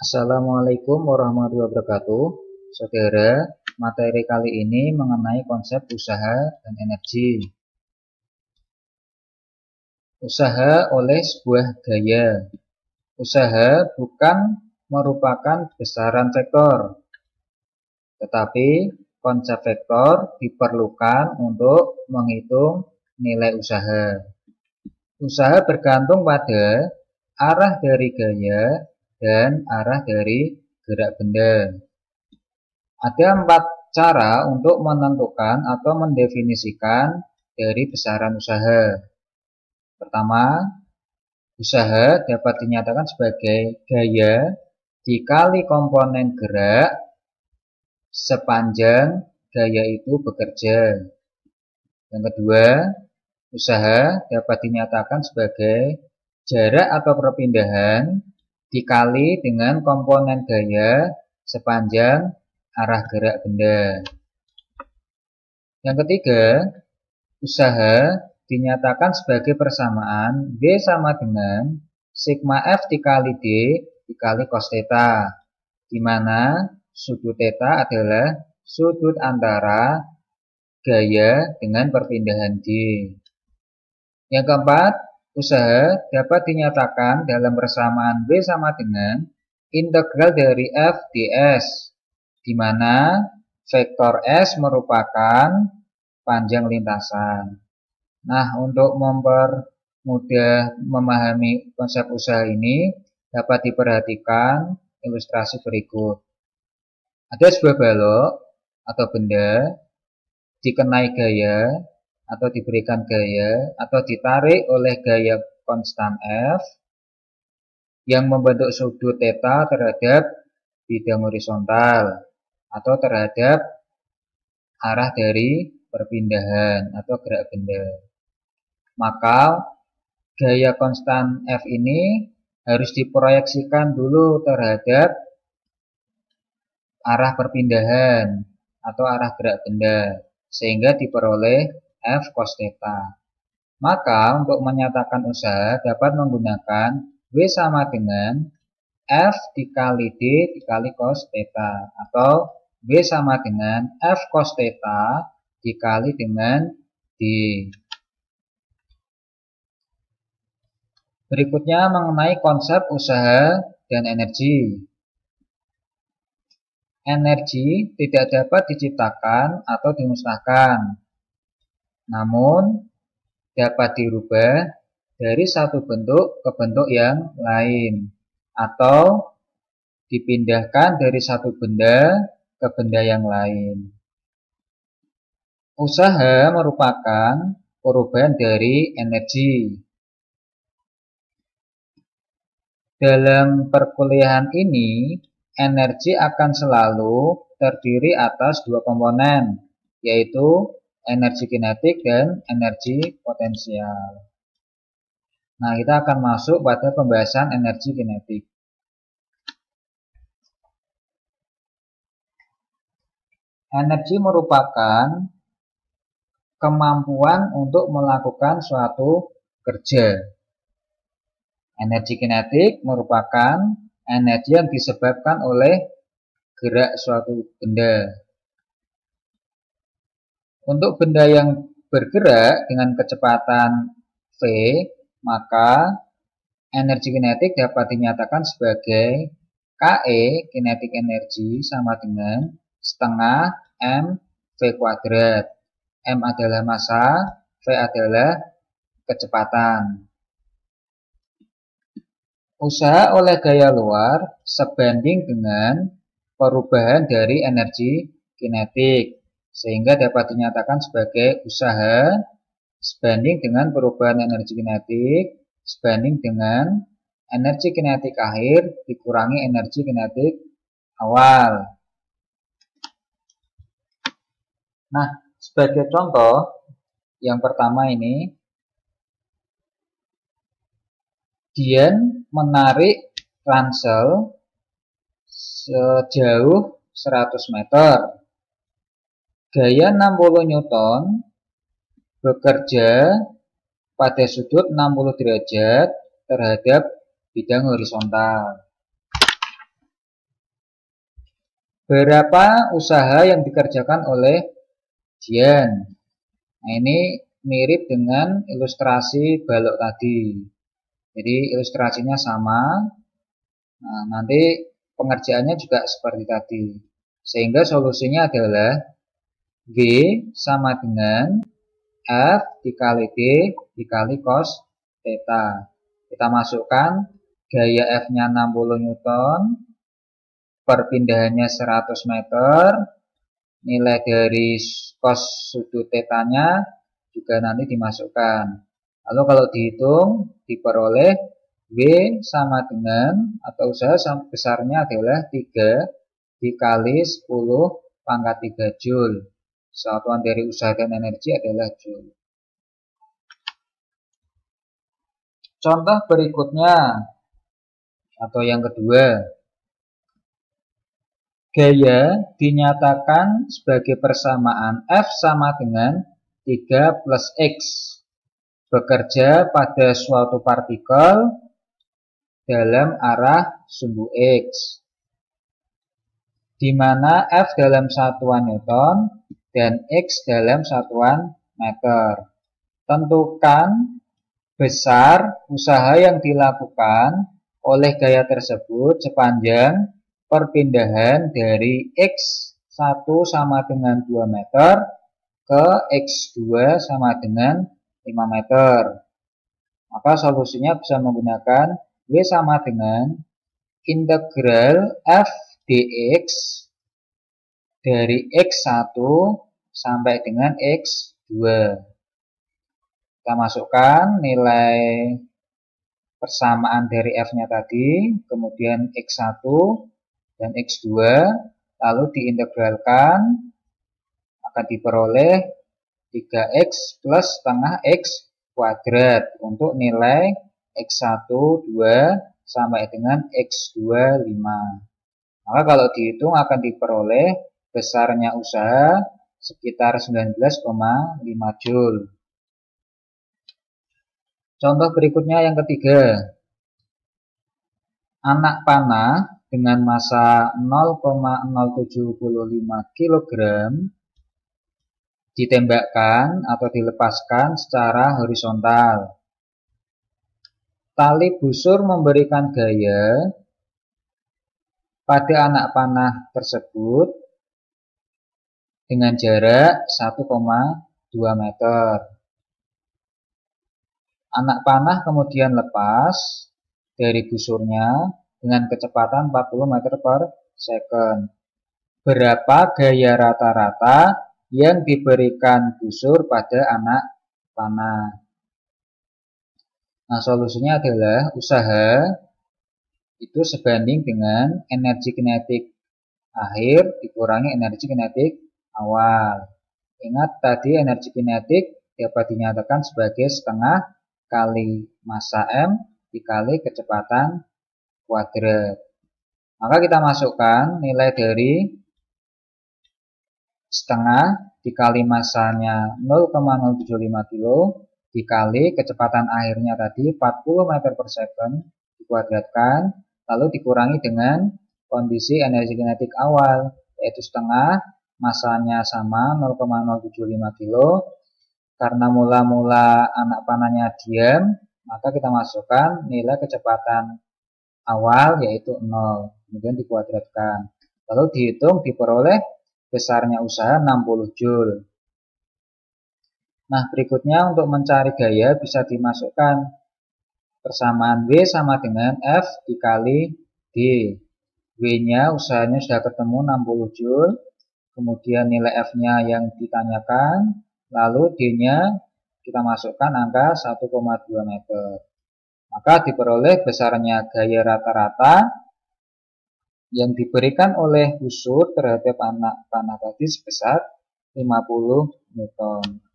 Assalamualaikum warahmatullahi wabarakatuh. Saudara, materi kali ini mengenai konsep usaha dan energi. Usaha oleh sebuah gaya. Usaha bukan merupakan besaran vektor, tetapi konsep vektor diperlukan untuk menghitung nilai usaha. Usaha bergantung pada arah dari gaya dan arah dari gerak benda. Ada 4 cara untuk menentukan atau mendefinisikan dari besaran usaha. Pertama, usaha dapat dinyatakan sebagai gaya dikali komponen gerak sepanjang gaya itu bekerja. Yang kedua, usaha dapat dinyatakan sebagai jarak atau perpindahan dikali dengan komponen gaya sepanjang arah gerak benda. Yang ketiga, usaha dinyatakan sebagai persamaan B sama dengan sigma F dikali D dikali cos theta, di mana sudut theta adalah sudut antara gaya dengan perpindahan D. Yang keempat, usaha dapat dinyatakan dalam persamaan B sama dengan integral dari F ds, di mana vektor S merupakan panjang lintasan. Nah, untuk mempermudah memahami konsep usaha ini, dapat diperhatikan ilustrasi berikut. Ada sebuah balok atau benda dikenai gaya atau diberikan gaya atau ditarik oleh gaya konstan F yang membentuk sudut theta terhadap bidang horizontal atau terhadap arah dari perpindahan atau gerak benda. Maka gaya konstan F ini harus diproyeksikan dulu terhadap arah perpindahan atau arah gerak benda sehingga diperoleh F cos theta. Maka untuk menyatakan usaha dapat menggunakan W sama dengan F dikali D dikali cos theta atau W sama dengan F cos theta dikali dengan D. Berikutnya mengenai konsep usaha dan energi. Energi tidak dapat diciptakan atau dimusnahkan, namun dapat dirubah dari satu bentuk ke bentuk yang lain atau dipindahkan dari satu benda ke benda yang lain. Usaha merupakan perubahan dari energi. Dalam perkuliahan ini, energi akan selalu terdiri atas 2 komponen, yaitu energi kinetik dan energi potensial. Nah, kita akan masuk pada pembahasan energi kinetik. Energi merupakan kemampuan untuk melakukan suatu kerja. Energi kinetik merupakan energi yang disebabkan oleh gerak suatu benda. Untuk benda yang bergerak dengan kecepatan v, maka energi kinetik dapat dinyatakan sebagai KE, kinetic energy, sama dengan setengah M V kuadrat. M adalah massa, V adalah kecepatan. Usaha oleh gaya luar sebanding dengan perubahan dari energi kinetik, sehingga dapat dinyatakan sebagai usaha sebanding dengan perubahan energi kinetik sebanding dengan energi kinetik akhir dikurangi energi kinetik awal. Nah, sebagai contoh, yang pertama ini, Dian menarik ransel sejauh 100 meter. Gaya 60 Newton bekerja pada sudut 60 derajat terhadap bidang horizontal. berapa usaha yang dikerjakan oleh Dian. Nah, ini mirip dengan ilustrasi balok tadi. Jadi ilustrasinya sama. Nah, nanti pengerjaannya juga seperti tadi. Sehingga solusinya adalah G sama dengan F dikali D dikali cos theta. Kita masukkan gaya F-nya 60 Newton, perpindahannya 100 meter, nilai dari cos sudut theta-nya juga nanti dimasukkan. Lalu kalau dihitung, diperoleh W sama dengan, atau usaha besarnya adalah 3 dikali 10 pangkat 3 Joule. Satuan dari usaha dan energi adalah Joule. Contoh berikutnya, atau yang kedua, gaya dinyatakan sebagai persamaan F sama dengan 3 plus X bekerja pada suatu partikel dalam arah sumbu X, di mana F dalam satuan Newton dan X dalam satuan meter. Tentukan besar usaha yang dilakukan oleh gaya tersebut sepanjang perpindahan dari X1 sama dengan 2 meter ke X2 sama dengan 5 meter. Maka solusinya bisa menggunakan W sama dengan integral F dx dari X1 sampai dengan X2. Kita masukkan nilai persamaan dari F-nya tadi, kemudian X1 dan X2, lalu diintegralkan, akan diperoleh 3X plus setengah X kuadrat untuk nilai X1 2 sampai dengan X2 5. Maka kalau dihitung akan diperoleh besarnya usaha sekitar 19,5 Joule. Contoh berikutnya yang ketiga. Anak panah dengan massa 0,075 kg ditembakkan atau dilepaskan secara horizontal. Tali busur memberikan gaya pada anak panah tersebut dengan jarak 1,2 meter. Anak panah kemudian lepas dari busurnya dengan kecepatan 40 meter per second. Berapa gaya rata-rata yang diberikan busur pada anak panah? Nah, solusinya adalah usaha itu sebanding dengan energi kinetik akhir dikurangi energi kinetik awal. Ingat tadi energi kinetik dapat dinyatakan sebagai setengah kali massa M dikali kecepatan kuadrat. Maka kita masukkan nilai dari setengah dikali massanya 0,075 kilo dikali kecepatan akhirnya tadi 40 meter per second dikuadratkan, lalu dikurangi dengan kondisi energi kinetik awal, yaitu setengah, massanya sama 0,075 kilo. Karena mula-mula anak panahnya diam, maka kita masukkan nilai kecepatan awal yaitu 0, kemudian dikuadratkan. Lalu dihitung diperoleh besarnya usaha 60 Joule. Nah, berikutnya untuk mencari gaya bisa dimasukkan persamaan W sama dengan F dikali D. W-nya usahanya sudah ketemu 60 Joule, kemudian nilai F-nya yang ditanyakan, lalu D-nya kita masukkan angka 1,2 meter. Maka diperoleh besarnya gaya rata-rata yang diberikan oleh busur terhadap anak panah tadi sebesar 50 Newton.